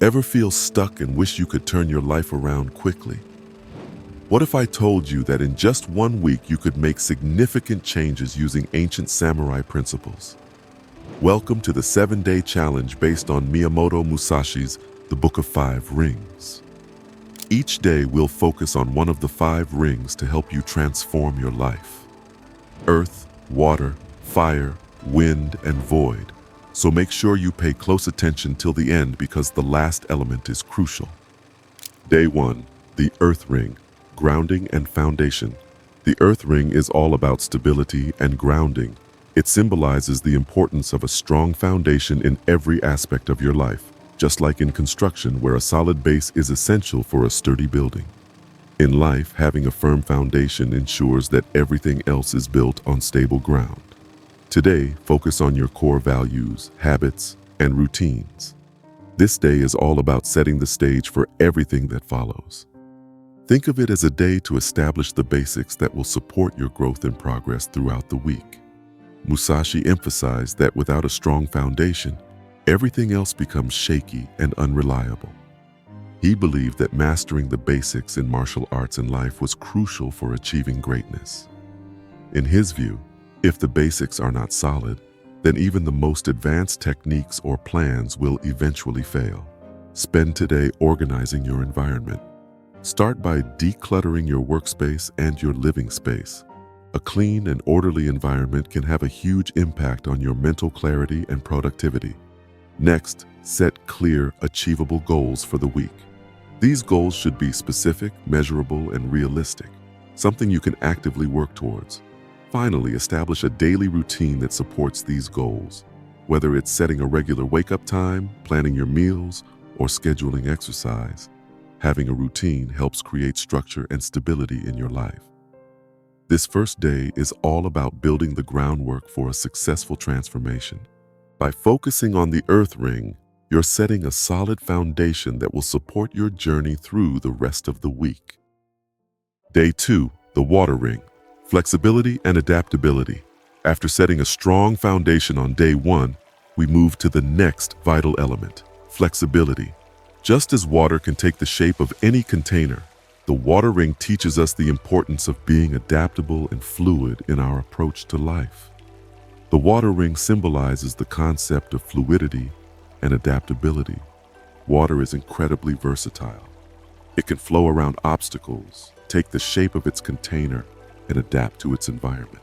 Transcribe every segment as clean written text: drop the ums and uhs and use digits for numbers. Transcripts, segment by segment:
Ever feel stuck and wish you could turn your life around quickly? What if I told you that in just 1 week you could make significant changes using ancient samurai principles? Welcome to the 7-day challenge based on Miyamoto Musashi's The Book of Five Rings. Each day we'll focus on one of the 5 rings to help you transform your life. Earth, water, fire, wind, and void. So make sure you pay close attention till the end because the last element is crucial. Day 1, the Earth Ring, grounding and foundation. The Earth Ring is all about stability and grounding. It symbolizes the importance of a strong foundation in every aspect of your life, just like in construction where a solid base is essential for a sturdy building. In life, having a firm foundation ensures that everything else is built on stable ground. Today, focus on your core values, habits, and routines. This day is all about setting the stage for everything that follows. Think of it as a day to establish the basics that will support your growth and progress throughout the week. Musashi emphasized that without a strong foundation, everything else becomes shaky and unreliable. He believed that mastering the basics in martial arts and life was crucial for achieving greatness. In his view, if the basics are not solid, then even the most advanced techniques or plans will eventually fail. Spend today organizing your environment. Start by decluttering your workspace and your living space. A clean and orderly environment can have a huge impact on your mental clarity and productivity. Next, set clear, achievable goals for the week. These goals should be specific, measurable, and realistic, something you can actively work towards. Finally, establish a daily routine that supports these goals. Whether it's setting a regular wake-up time, planning your meals, or scheduling exercise, having a routine helps create structure and stability in your life. This first day is all about building the groundwork for a successful transformation. By focusing on the Earth Ring, you're setting a solid foundation that will support your journey through the rest of the week. Day 2, the Water Ring. Flexibility and adaptability. After setting a strong foundation on day 1, we move to the next vital element, flexibility. Just as water can take the shape of any container, the Water Ring teaches us the importance of being adaptable and fluid in our approach to life. The Water Ring symbolizes the concept of fluidity and adaptability. Water is incredibly versatile. It can flow around obstacles, take the shape of its container, and adapt to its environment.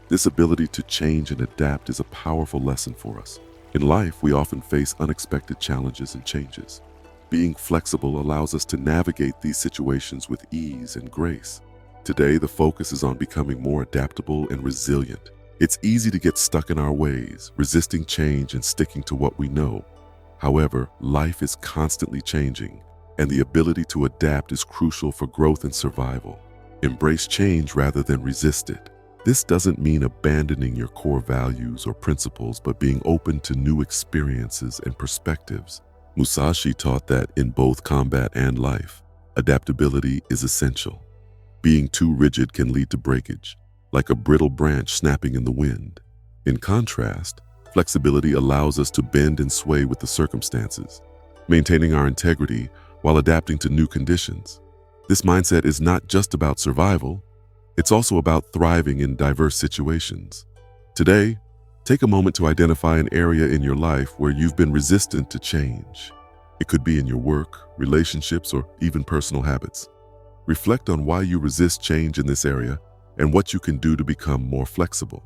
This ability to change and adapt is a powerful lesson for us. In life, we often face unexpected challenges and changes. Being flexible allows us to navigate these situations with ease and grace. Today, the focus is on becoming more adaptable and resilient. It's easy to get stuck in our ways, resisting change and sticking to what we know. However, life is constantly changing, and the ability to adapt is crucial for growth and survival. Embrace change rather than resist it. This doesn't mean abandoning your core values or principles, but being open to new experiences and perspectives. Musashi taught that in both combat and life, adaptability is essential. Being too rigid can lead to breakage, like a brittle branch snapping in the wind. In contrast, flexibility allows us to bend and sway with the circumstances, maintaining our integrity while adapting to new conditions. This mindset is not just about survival, it's also about thriving in diverse situations. Today, take a moment to identify an area in your life where you've been resistant to change. It could be in your work, relationships, or even personal habits. Reflect on why you resist change in this area and what you can do to become more flexible.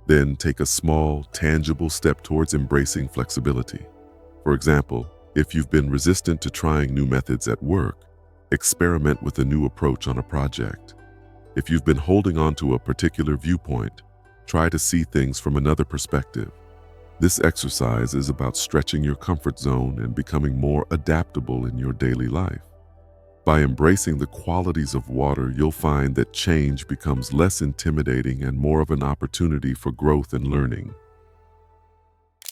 Then take a small, tangible step towards embracing flexibility. For example, if you've been resistant to trying new methods at work, experiment with a new approach on a project. If you've been holding on to a particular viewpoint, try to see things from another perspective. This exercise is about stretching your comfort zone and becoming more adaptable in your daily life. By embracing the qualities of water, you'll find that change becomes less intimidating and more of an opportunity for growth and learning.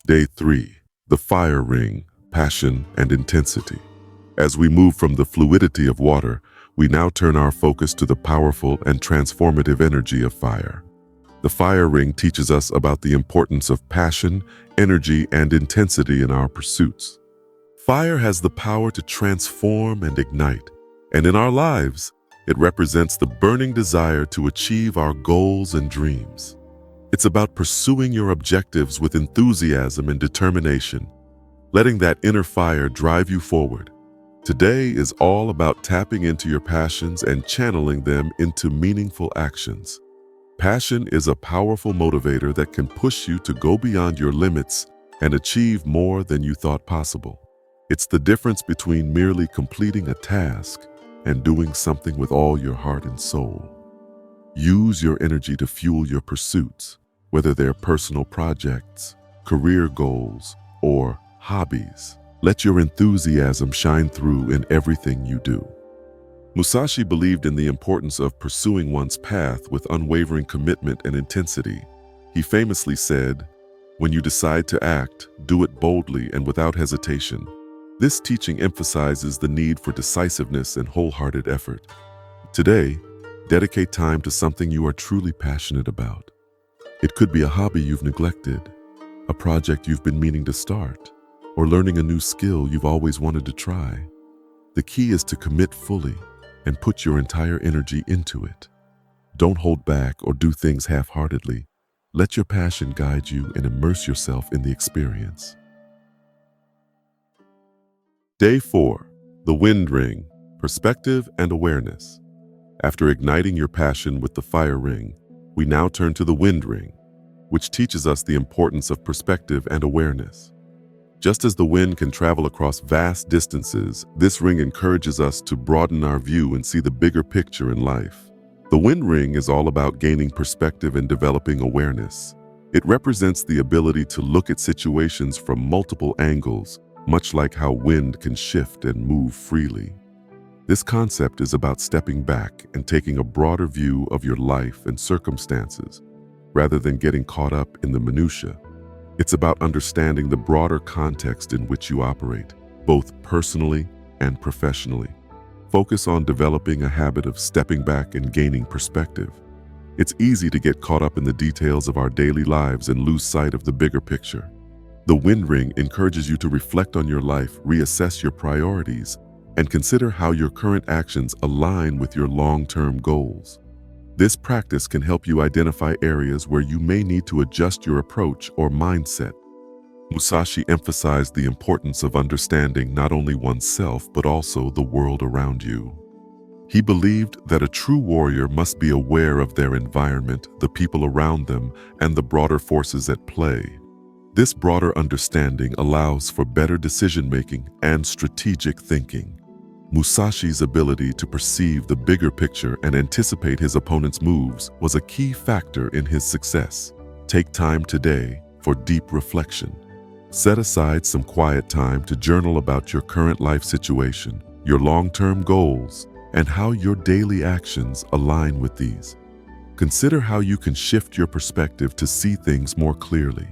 Day 3, the Fire Ring, passion and intensity. As we move from the fluidity of water, we now turn our focus to the powerful and transformative energy of fire. The fire ring teaches us about the importance of passion, energy, and intensity in our pursuits. Fire has the power to transform and ignite, and in our lives, it represents the burning desire to achieve our goals and dreams. It's about pursuing your objectives with enthusiasm and determination, letting that inner fire drive you forward. Today is all about tapping into your passions and channeling them into meaningful actions. Passion is a powerful motivator that can push you to go beyond your limits and achieve more than you thought possible. It's the difference between merely completing a task and doing something with all your heart and soul. Use your energy to fuel your pursuits, whether they're personal projects, career goals, or hobbies. Let your enthusiasm shine through in everything you do. Musashi believed in the importance of pursuing one's path with unwavering commitment and intensity. He famously said, "When you decide to act, do it boldly and without hesitation." This teaching emphasizes the need for decisiveness and wholehearted effort. Today, dedicate time to something you are truly passionate about. It could be a hobby you've neglected, a project you've been meaning to start, or learning a new skill you've always wanted to try. The key is to commit fully and put your entire energy into it. Don't hold back or do things half-heartedly. Let your passion guide you and immerse yourself in the experience. Day 4. The Wind Ring, Perspective and Awareness. After igniting your passion with the fire ring, we now turn to the wind ring, which teaches us the importance of perspective and awareness. Just as the wind can travel across vast distances, this ring encourages us to broaden our view and see the bigger picture in life. The wind ring is all about gaining perspective and developing awareness. It represents the ability to look at situations from multiple angles, much like how wind can shift and move freely. This concept is about stepping back and taking a broader view of your life and circumstances, rather than getting caught up in the minutiae. It's about understanding the broader context in which you operate, both personally and professionally. Focus on developing a habit of stepping back and gaining perspective. It's easy to get caught up in the details of our daily lives and lose sight of the bigger picture. The wind ring encourages you to reflect on your life, reassess your priorities, and consider how your current actions align with your long-term goals. This practice can help you identify areas where you may need to adjust your approach or mindset. Musashi emphasized the importance of understanding not only oneself but also the world around you. He believed that a true warrior must be aware of their environment, the people around them, and the broader forces at play. This broader understanding allows for better decision-making and strategic thinking. Musashi's ability to perceive the bigger picture and anticipate his opponent's moves was a key factor in his success. Take time today for deep reflection. Set aside some quiet time to journal about your current life situation, your long-term goals, and how your daily actions align with these. Consider how you can shift your perspective to see things more clearly.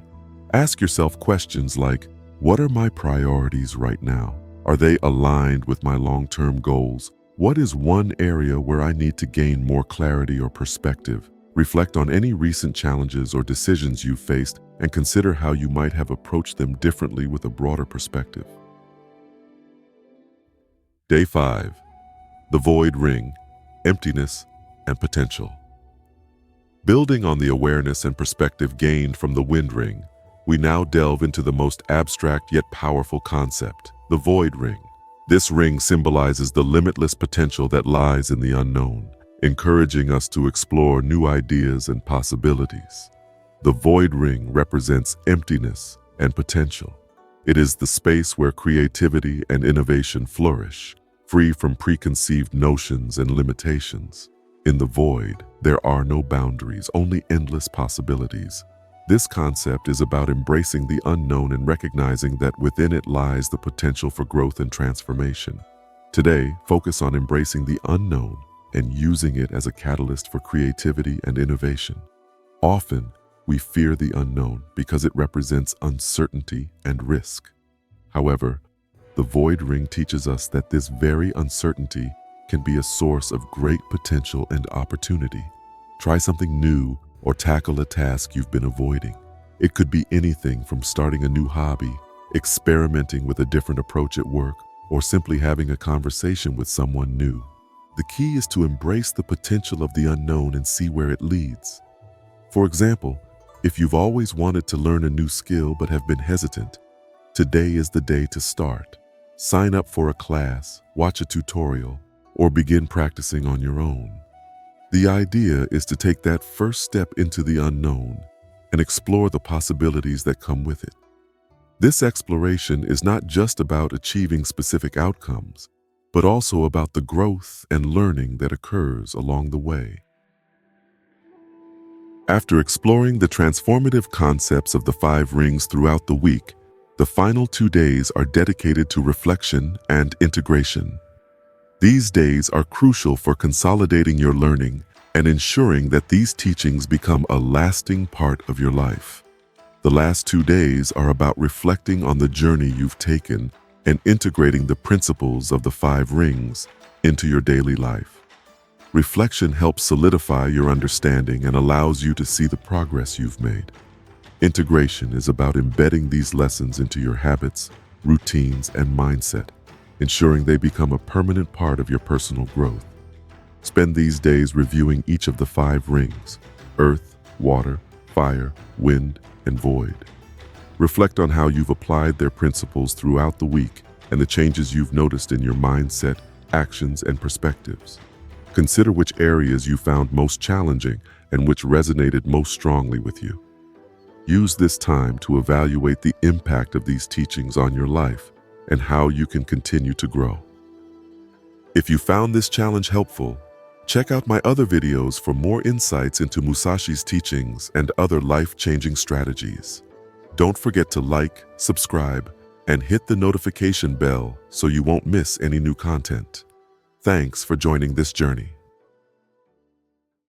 Ask yourself questions like, what are my priorities right now? Are they aligned with my long-term goals? What is one area where I need to gain more clarity or perspective? Reflect on any recent challenges or decisions you've faced and consider how you might have approached them differently with a broader perspective. Day 5. The Void Ring, Emptiness and Potential. Building on the awareness and perspective gained from the wind ring, we now delve into the most abstract yet powerful concept, the void ring. This ring symbolizes the limitless potential that lies in the unknown, encouraging us to explore new ideas and possibilities. The void ring represents emptiness and potential. It is the space where creativity and innovation flourish, free from preconceived notions and limitations. In the void, there are no boundaries, only endless possibilities. This concept is about embracing the unknown and recognizing that within it lies the potential for growth and transformation. Today, focus on embracing the unknown and using it as a catalyst for creativity and innovation. Often, we fear the unknown because it represents uncertainty and risk. However, the void ring teaches us that this very uncertainty can be a source of great potential and opportunity. Try something new or tackle a task you've been avoiding. It could be anything from starting a new hobby, experimenting with a different approach at work, or simply having a conversation with someone new. The key is to embrace the potential of the unknown and see where it leads. For example, if you've always wanted to learn a new skill but have been hesitant, today is the day to start. Sign up for a class, watch a tutorial, or begin practicing on your own. The idea is to take that first step into the unknown and explore the possibilities that come with it. This exploration is not just about achieving specific outcomes, but also about the growth and learning that occurs along the way. After exploring the transformative concepts of the 5 rings throughout the week, the final 2 days are dedicated to reflection and integration. These days are crucial for consolidating your learning and ensuring that these teachings become a lasting part of your life. The last 2 days are about reflecting on the journey you've taken and integrating the principles of the 5 rings into your daily life. Reflection helps solidify your understanding and allows you to see the progress you've made. Integration is about embedding these lessons into your habits, routines, and mindset, ensuring they become a permanent part of your personal growth. Spend these days reviewing each of the 5 rings: earth, water, fire, wind, and void. Reflect on how you've applied their principles throughout the week and the changes you've noticed in your mindset, actions, and perspectives. Consider which areas you found most challenging and which resonated most strongly with you. Use this time to evaluate the impact of these teachings on your life and how you can continue to grow. If you found this challenge helpful, check out my other videos for more insights into Musashi's teachings and other life-changing strategies. Don't forget to like, subscribe, and hit the notification bell so you won't miss any new content. Thanks for joining this journey.